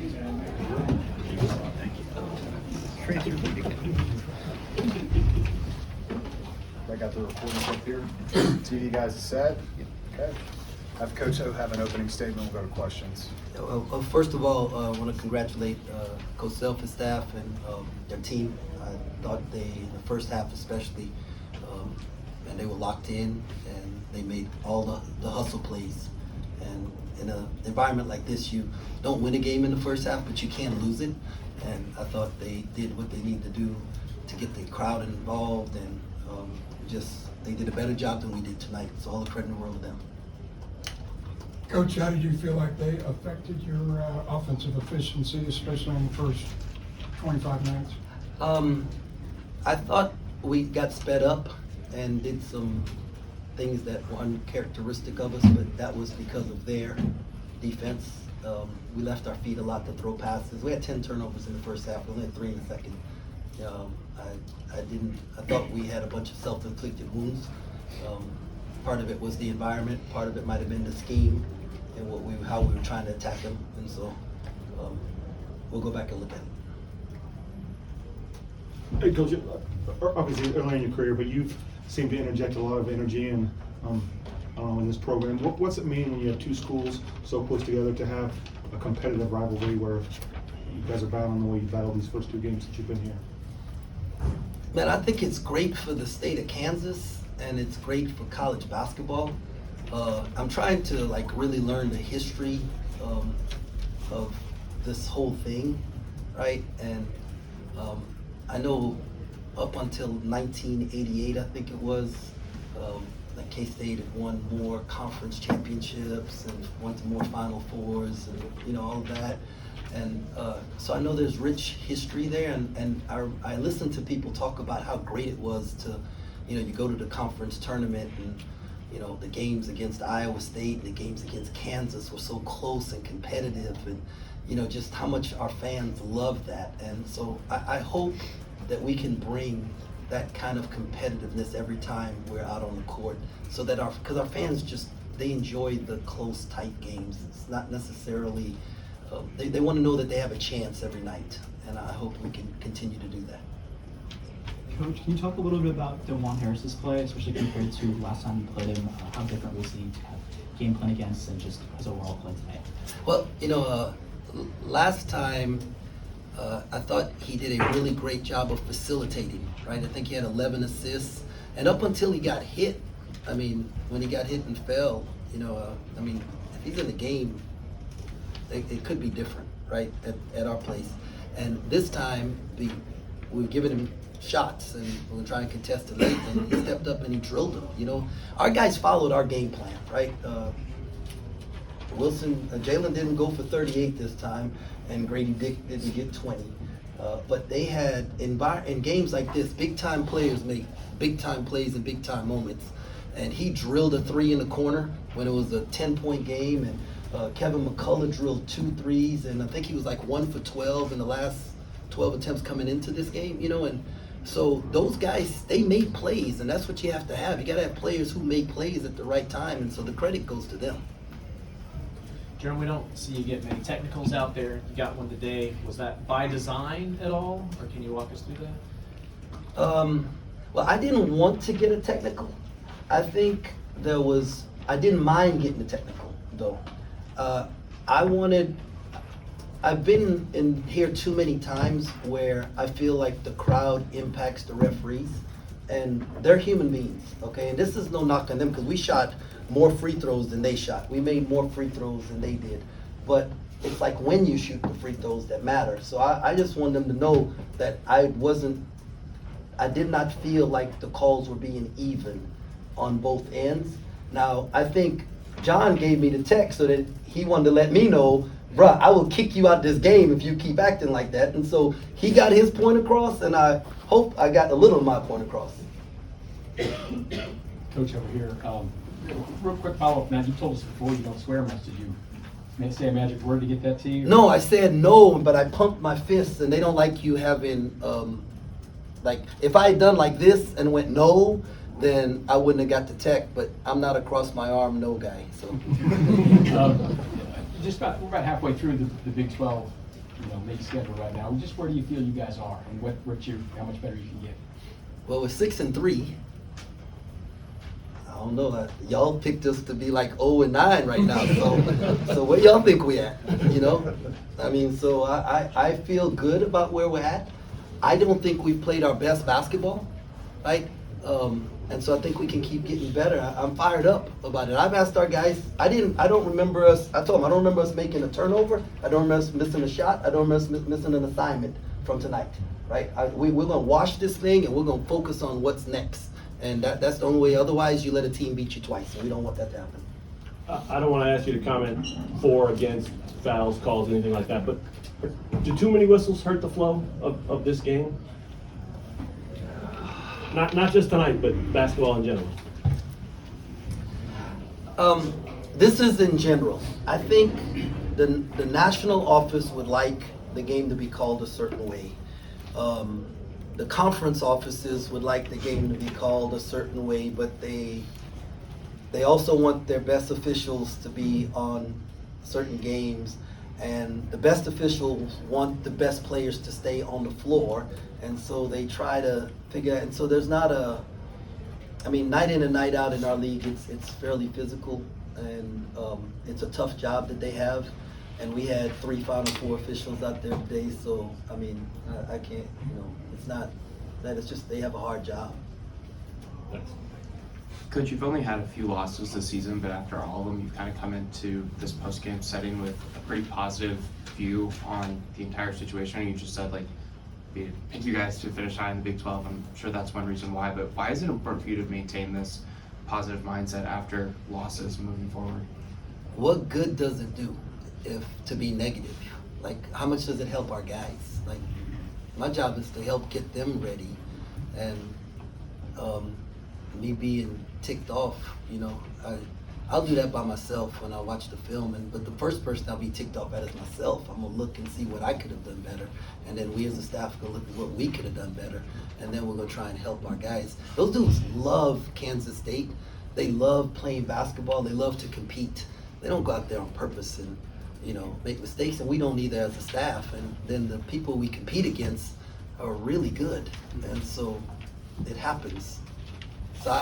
I got the recording up here. TV guys are set. Okay. Have Coach O have an opening statement. We'll go to questions. Well, first of all, I want to congratulate Coach Self and staff and their team. I thought in the first half especially, and they were locked in and they made all the hustle plays. And in an environment like this, you don't win a game in the first half, but you can't lose it. And I thought they did what they need to do to get the crowd involved, and they did a better job than we did tonight. So all the credit in the world to them. Coach, how did you feel like they affected your offensive efficiency, especially in the first 25 minutes? I thought we got sped up and did some things that were uncharacteristic of us, but that was because of their defense. We left our feet a lot to throw passes. We had 10 turnovers in the first half. We only had 3 in the second. I thought we had a bunch of self-inflicted wounds. Part of it was the environment. Part of it might have been the scheme and how we were trying to attack them. And so we'll go back and look at it. Hey, Coach, obviously early in your career, but you've seemed to interject a lot of energy in this program. What's it mean when you have two schools so close together to have a competitive rivalry where you guys are battling the way you battled these first 2 games that you've been here? Man, I think it's great for the state of Kansas, and it's great for college basketball. I'm trying to really learn the history of this whole thing, right? And I know up until 1988, I think it was, K-State had won more conference championships and won to more Final Fours and all of that. And so I know there's rich history there, and I listen to people talk about how great it was to, you go to the conference tournament and, the games against Iowa State and the games against Kansas were so close and competitive, and, just how much our fans love that. And so I hope that we can bring that kind of competitiveness every time we're out on the court, so that because our fans they enjoy the close, tight games. It's not necessarily, they want to know that they have a chance every night, and I hope we can continue to do that. Coach, can you talk a little bit about DeJuan Harris's play, especially compared to last time you played him? How different was he to have game plan against and just his overall play tonight? Well, last time I thought he did a really great job of facilitating, right? I think he had 11 assists, and up until he got hit, when he got hit and fell, if he's in the game, it could be different, right, at our place. And this time, we were giving him shots, and we were trying to contest it late, and he stepped up and he drilled them. Our guys followed our game plan, right? Jalen didn't go for 38 this time, and Grady Dick didn't get 20. But they had, in games like this, big-time players make big-time plays in big-time moments. And he drilled a 3 in the corner when it was a 10-point game, and Kevin McCullough drilled 2 threes, and I think he was 1 for 12 in the last 12 attempts coming into this game, and so those guys, they made plays, and that's what you have to have. You got to have players who make plays at the right time, and so the credit goes to them. Jerome, we don't see you get many technicals out there. You got one today. Was that by design at all, or can you walk us through that? Well, I didn't want to get a technical. I think I didn't mind getting a technical, though. I've been in here too many times where I feel like the crowd impacts the referees, and they're human beings, okay? And this is no knock on them, because we shot more free throws than they shot. We made more free throws than they did. But it's when you shoot the free throws that matter. So I just want them to know that I did not feel like the calls were being even on both ends. Now, I think John gave me the text so that he wanted to let me know, bruh, I will kick you out this game if you keep acting like that. And so he got his point across, and I hope I got a little of my point across. Coach, over here, real quick follow-up, Matt. You told us before you don't swear much. Did you say a magic word to get that to you? No, I said no, but I pumped my fists, and they don't like you having, if I had done like this and went no, then I wouldn't have got the tech, but I'm not a cross my arm no guy. So we're about halfway through the Big 12 make a schedule right now? Just where do you feel you guys are, and how much better you can get? Well, we're 6-3. I don't know. Y'all picked us to be like 0-9 right now. So where y'all think we at? I mean, so I feel good about where we're at. I don't think we've played our best basketball, right? And so I think we can keep getting better. I'm fired up about it. I've asked our guys. I don't remember us. I told them I don't remember us making a turnover. I don't remember us missing a shot. I don't remember us missing an assignment from tonight, right? We're gonna wash this thing and we're gonna focus on what's next. And that's the only way. Otherwise, you let a team beat you twice, and we don't want that to happen. I don't want to ask you to comment for, against, fouls, calls, anything like that, but do too many whistles hurt the flow of this game? Not just tonight, but basketball in general. This is in general. I think the national office would like the game to be called a certain way. The conference offices would like the game to be called a certain way, but they also want their best officials to be on certain games, and the best officials want the best players to stay on the floor, and so they try to figure out, and so there's not night in and night out in our league, it's fairly physical, and it's a tough job that they have. And we had 3 Final Four officials out there today, so I can't, it's not that, it's just they have a hard job. Thanks. Coach, you've only had a few losses this season, but after all of them, you've kind of come into this post-game setting with a pretty positive view on the entire situation. You just said, we picked you guys to finish high in the Big 12. I'm sure that's one reason why, but why is it important for you to maintain this positive mindset after losses moving forward? What good does it do to be negative? How much does it help our guys? My job is to help get them ready, and me being ticked off, I'll do that by myself when I watch the film, but the first person I'll be ticked off at is myself. I'm gonna look and see what I could have done better, and then we as a staff gonna look at what we could have done better, and then we're gonna try and help our guys. Those dudes love Kansas State. They love playing basketball. They love to compete. They don't go out there on purpose and make mistakes, and we don't either as a staff. And then the people we compete against are really good, and so it happens. So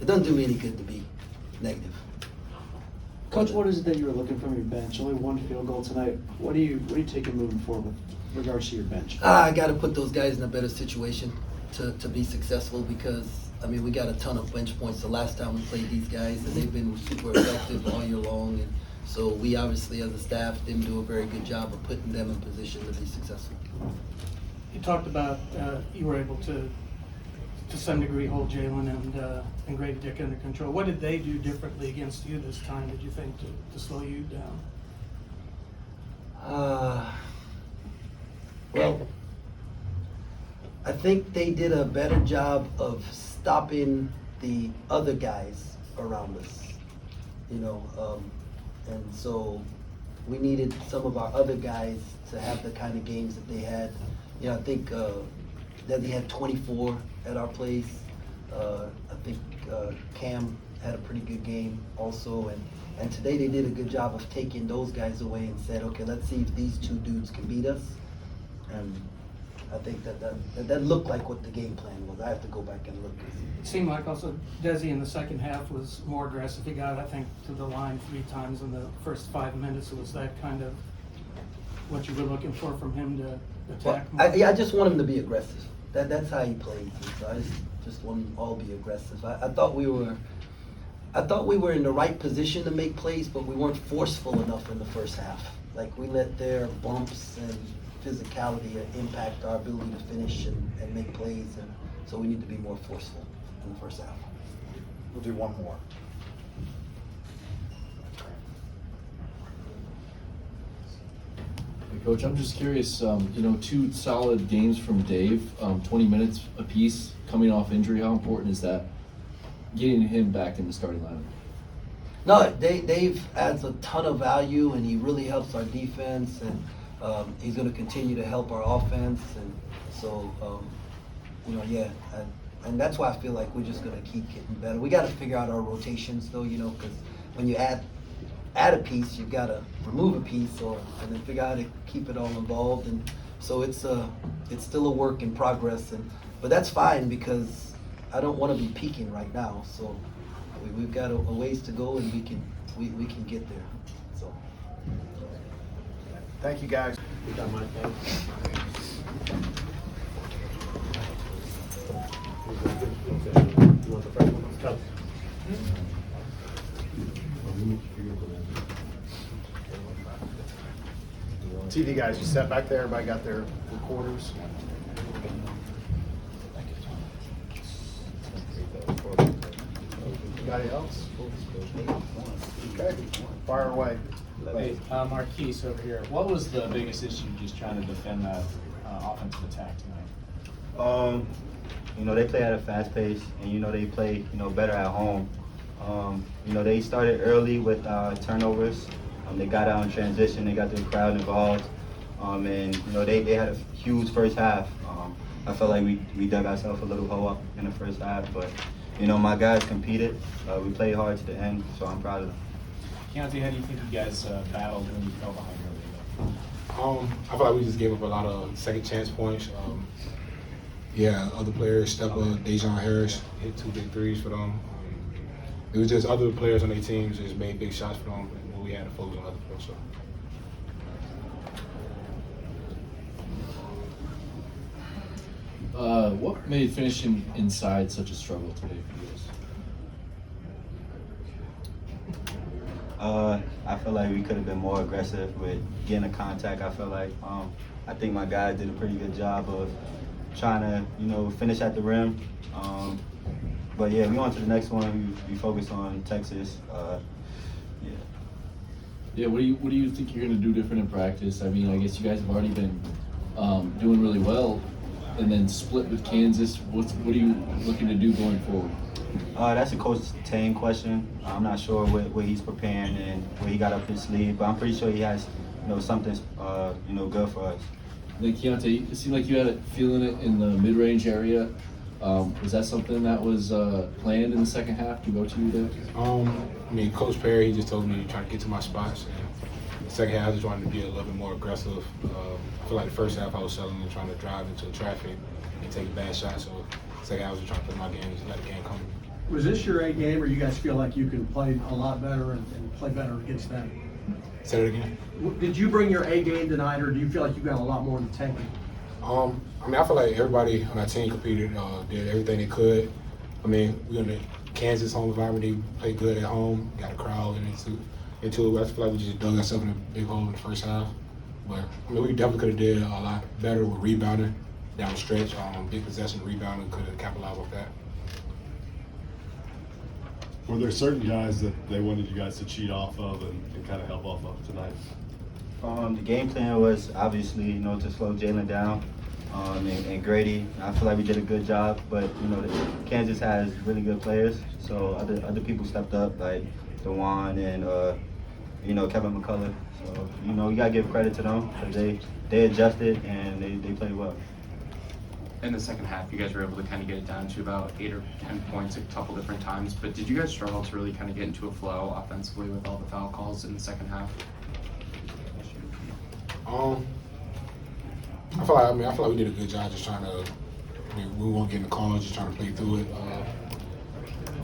it doesn't do me any good to be negative. Coach, what is it that you were looking from your bench? Only one field goal tonight. What are you taking moving forward with regards to your bench? I got to put those guys in a better situation to be successful, because we got a ton of bench points the last time we played these guys, and they've been super effective all year long. And so we obviously, as a staff, didn't do a very good job of putting them in position to be successful. You talked about you were able to some degree hold Jalen and Grady Dick under control. What did they do differently against you this time, did you think, to slow you down? Well, I think they did a better job of stopping the other guys around us, and so we needed some of our other guys to have the kind of games that they had. I think Desi had 24 at our place. I think Cam had a pretty good game also, and today they did a good job of taking those guys away and said, okay, let's see if these 2 dudes can beat us. And I think that looked like what the game plan was. I have to go back and look. It seemed like also Desi in the second half was more aggressive. He got, I think, to the line 3 times in the first 5 minutes. Was that kind of what you were looking for from him to attack more? I just want him to be aggressive. That's how he plays. So I just want them all to be aggressive. I thought we were in the right position to make plays, but we weren't forceful enough in the first half. We let their bumps and physicality impact our ability to finish and make plays, and so we need to be more forceful in the first half. We'll do one more. Hey, Coach, I'm just curious, 2 solid games from Dave, 20 minutes apiece, coming off injury. How important is that, getting him back in the starting lineup? No, Dave adds a ton of value, and he really helps our defense, and he's going to continue to help our offense, and so, and that's why I feel like we're just going to keep getting better. We got to figure out our rotations, though, because when you add add a piece, you've got to remove a piece, and then figure out how to keep it all involved. And so it's still a work in progress, but that's fine because I don't want to be peaking right now. So we've got a ways to go, and we can get there. So Thank you, guys. You got mine, thanks. You want the first one? Coach. TV guys, you sat back there. Everybody got their recorders. Anybody else? Okay, fire away. Hey, Markquis over here. What was the biggest issue just trying to defend that offensive attack tonight? You know, they play at a fast pace, and you know they play, you know, better at home. You know, they started early with turnovers. They got out in transition. They got the crowd involved, and you know they had a huge first half. I felt like we dug ourselves a little hole up in the first half, but you know my guys competed. We played hard to the end, so I'm proud of them. Keyontae, how do you think you guys battled when you fell behind early? I feel like we just gave up a lot of second chance points. Other players stepped up. Dejon Harris hit 2 big threes for them. It was just other players on their teams just made big shots for them, and we had to focus on other players. So. What made finishing inside such a struggle today for you guys? I feel like we could have been more aggressive with getting a contact. I feel like I think my guys did a pretty good job of trying to, you know, finish at the rim. But yeah, we on to the next one. We focus on Texas. Yeah, what do you think you're gonna do different in practice? I mean, I guess you guys have already been doing really well, and then split with Kansas. What are you looking to do going forward? That's a Coach Tang question. I'm not sure what he's preparing and what he got up his sleeve, but I'm pretty sure he has, you know, something, you know, good for us. And then Keyontae, it seemed like you had it feeling it in the mid-range area. Was that something that was planned in the second half to go to there? I mean, Coach Perry, he just told me to try to get to my spots. And the second half, I just wanted to be a little bit more aggressive. I feel like the first half I was settling and trying to drive into traffic and take bad shots. So the second half I was just trying to play my game and just let the game come. Was this your A game, or you guys feel like you can play a lot better and play better against them? Say that again. Did you bring your A game tonight, or do you feel like you got a lot more in the tank? I mean, I feel like everybody on our team competed, did everything they could. I mean, we in the Kansas home environment, they played good at home, got a crowd into it. I feel like we just dug ourselves in a big hole in the first half. But I mean, we definitely could have did a lot better with rebounding down the stretch. Big possession rebounding, could have capitalized with that. Were there certain guys that they wanted you guys to cheat off of and kind of help off of tonight? The game plan was obviously, you know, to slow Jalen down and Grady. I feel like we did a good job, but you know, Kansas has really good players, so other people stepped up, like DeJuan and you know, Kevin McCullough. So you know, you gotta give credit to them because they adjusted and they played well. In the second half, you guys were able to kind of get it down to about 8 or 10 points a couple different times, but did you guys struggle to really kind of get into a flow offensively with all the foul calls in the second half? I feel like we did a good job just trying to. I mean, we won't get in the calls, just trying to play through it. I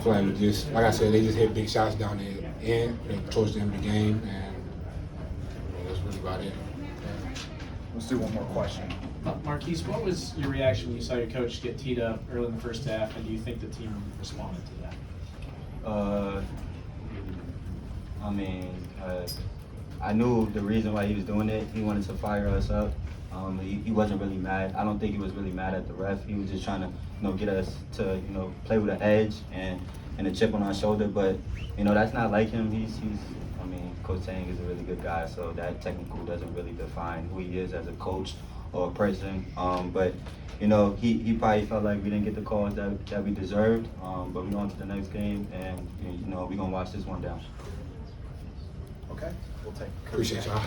feel like we just, like I said, they just hit big shots down the end, towards the end of the game, and that's really about it. Let's do one more question. Markquis, what was your reaction when you saw your coach get teed up early in the first half, and do you think the team responded to that? I mean, I knew the reason why he was doing it. He wanted to fire us up. He wasn't really mad. I don't think he was really mad at the ref. He was just trying to, you know, get us to, you know, play with an edge and a chip on our shoulder. But, you know, that's not like him. I mean, Coach Tang is a really good guy, so that technical doesn't really define who he is as a coach or a person. But, you know, he probably felt like we didn't get the calls that we deserved. But we're on to the next game, and, you know, we're going to watch this one down. Okay, we'll take. Appreciate y'all.